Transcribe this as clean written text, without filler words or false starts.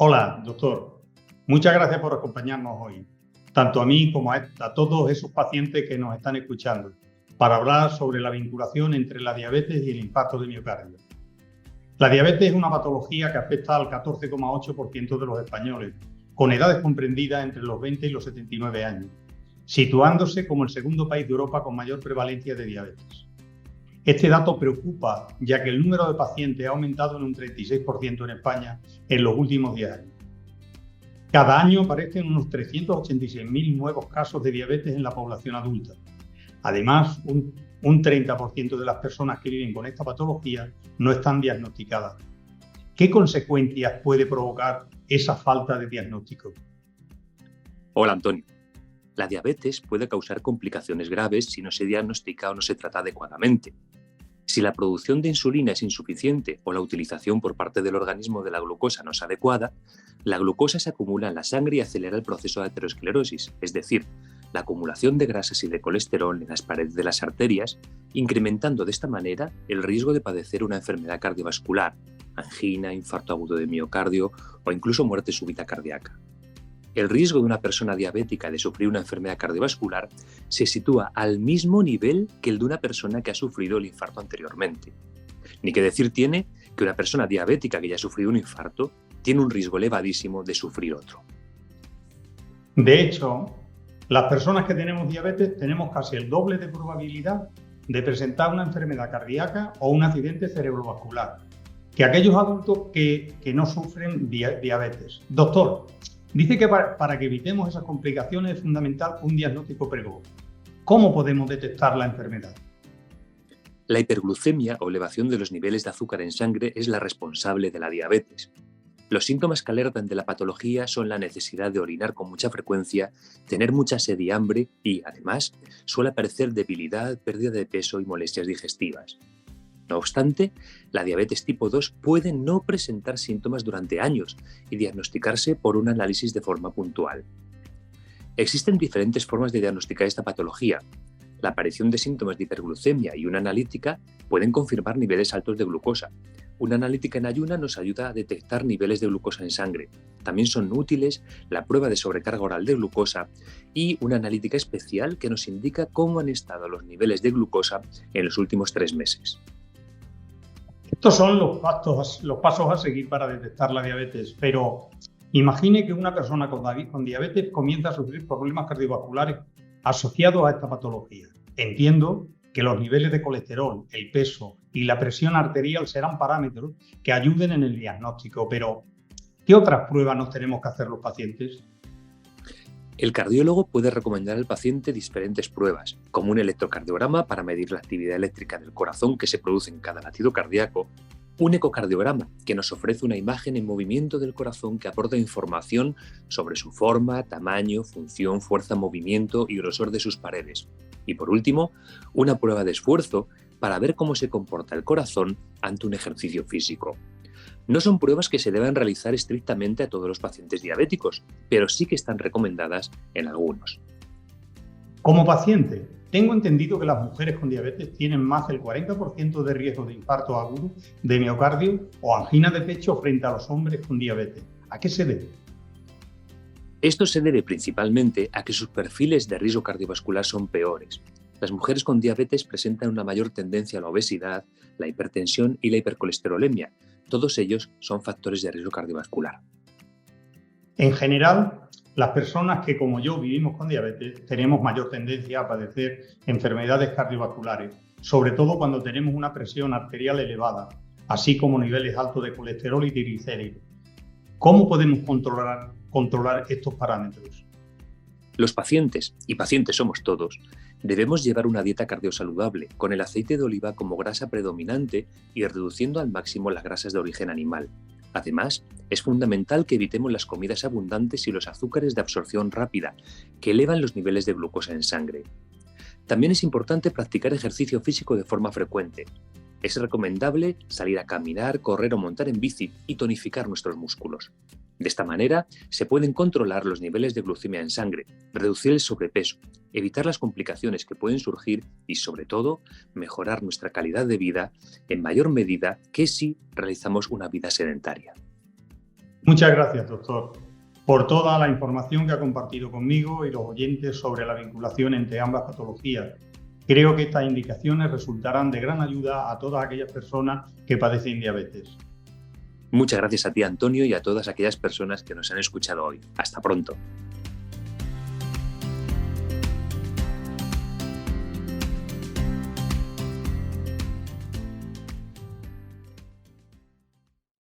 Hola, doctor. Muchas gracias por acompañarnos hoy, tanto a mí como a todos esos pacientes que nos están escuchando, para hablar sobre la vinculación entre la diabetes y el infarto de miocardio. La diabetes es una patología que afecta al 14,8% de los españoles, con edades comprendidas entre los 20 y los 79 años, situándose como el segundo país de Europa con mayor prevalencia de diabetes. Este dato preocupa, ya que el número de pacientes ha aumentado en un 36% en España en los últimos 10 años. Cada año aparecen unos 386.000 nuevos casos de diabetes en la población adulta. Además, un 30% de las personas que viven con esta patología no están diagnosticadas. ¿Qué consecuencias puede provocar esa falta de diagnóstico? Hola, Antonio. La diabetes puede causar complicaciones graves si no se diagnostica o no se trata adecuadamente. Si la producción de insulina es insuficiente o la utilización por parte del organismo de la glucosa no es adecuada, la glucosa se acumula en la sangre y acelera el proceso de aterosclerosis, es decir, la acumulación de grasas y de colesterol en las paredes de las arterias, incrementando de esta manera el riesgo de padecer una enfermedad cardiovascular, angina, infarto agudo de miocardio o incluso muerte súbita cardíaca. El riesgo de una persona diabética de sufrir una enfermedad cardiovascular se sitúa al mismo nivel que el de una persona que ha sufrido el infarto anteriormente. Ni que decir tiene que una persona diabética que ya ha sufrido un infarto tiene un riesgo elevadísimo de sufrir otro. De hecho, las personas que tenemos diabetes tenemos casi el doble de probabilidad de presentar una enfermedad cardíaca o un accidente cerebrovascular que aquellos adultos que no sufren diabetes. Doctor, dice que para que evitemos esas complicaciones es fundamental un diagnóstico precoz. ¿Cómo podemos detectar la enfermedad? La hiperglucemia o elevación de los niveles de azúcar en sangre es la responsable de la diabetes. Los síntomas que alertan de la patología son la necesidad de orinar con mucha frecuencia, tener mucha sed y hambre y, además, suele aparecer debilidad, pérdida de peso y molestias digestivas. No obstante, la diabetes tipo 2 puede no presentar síntomas durante años y diagnosticarse por un análisis de forma puntual. Existen diferentes formas de diagnosticar esta patología. La aparición de síntomas de hiperglucemia y una analítica pueden confirmar niveles altos de glucosa. Una analítica en ayuna nos ayuda a detectar niveles de glucosa en sangre. También son útiles la prueba de sobrecarga oral de glucosa y una analítica especial que nos indica cómo han estado los niveles de glucosa en los últimos 3 meses. Estos son los pasos a seguir para detectar la diabetes, pero imagine que una persona con diabetes comienza a sufrir problemas cardiovasculares asociados a esta patología. Entiendo que los niveles de colesterol, el peso y la presión arterial serán parámetros que ayuden en el diagnóstico, pero ¿qué otras pruebas nos tenemos que hacer los pacientes? El cardiólogo puede recomendar al paciente diferentes pruebas, como un electrocardiograma para medir la actividad eléctrica del corazón que se produce en cada latido cardíaco, un ecocardiograma que nos ofrece una imagen en movimiento del corazón que aporta información sobre su forma, tamaño, función, fuerza, movimiento y grosor de sus paredes. Y por último, una prueba de esfuerzo para ver cómo se comporta el corazón ante un ejercicio físico. No son pruebas que se deban realizar estrictamente a todos los pacientes diabéticos, pero sí que están recomendadas en algunos. Como paciente, tengo entendido que las mujeres con diabetes tienen más del 40% de riesgo de infarto agudo de miocardio o angina de pecho frente a los hombres con diabetes. ¿A qué se debe? Esto se debe principalmente a que sus perfiles de riesgo cardiovascular son peores. Las mujeres con diabetes presentan una mayor tendencia a la obesidad, la hipertensión y la hipercolesterolemia. Todos ellos son factores de riesgo cardiovascular. En general, las personas que, como yo, vivimos con diabetes, tenemos mayor tendencia a padecer enfermedades cardiovasculares, sobre todo cuando tenemos una presión arterial elevada, así como niveles altos de colesterol y triglicéridos. ¿Cómo podemos controlar estos parámetros? Los pacientes, y pacientes somos todos, debemos llevar una dieta cardiosaludable, con el aceite de oliva como grasa predominante y reduciendo al máximo las grasas de origen animal. Además, es fundamental que evitemos las comidas abundantes y los azúcares de absorción rápida, que elevan los niveles de glucosa en sangre. También es importante practicar ejercicio físico de forma frecuente. Es recomendable salir a caminar, correr o montar en bici y tonificar nuestros músculos. De esta manera, se pueden controlar los niveles de glucemia en sangre, reducir el sobrepeso, evitar las complicaciones que pueden surgir y, sobre todo, mejorar nuestra calidad de vida en mayor medida que si realizamos una vida sedentaria. Muchas gracias, doctor, por toda la información que ha compartido conmigo y los oyentes sobre la vinculación entre ambas patologías. Creo que estas indicaciones resultarán de gran ayuda a todas aquellas personas que padecen diabetes. Muchas gracias a ti, Antonio, y a todas aquellas personas que nos han escuchado hoy. Hasta pronto.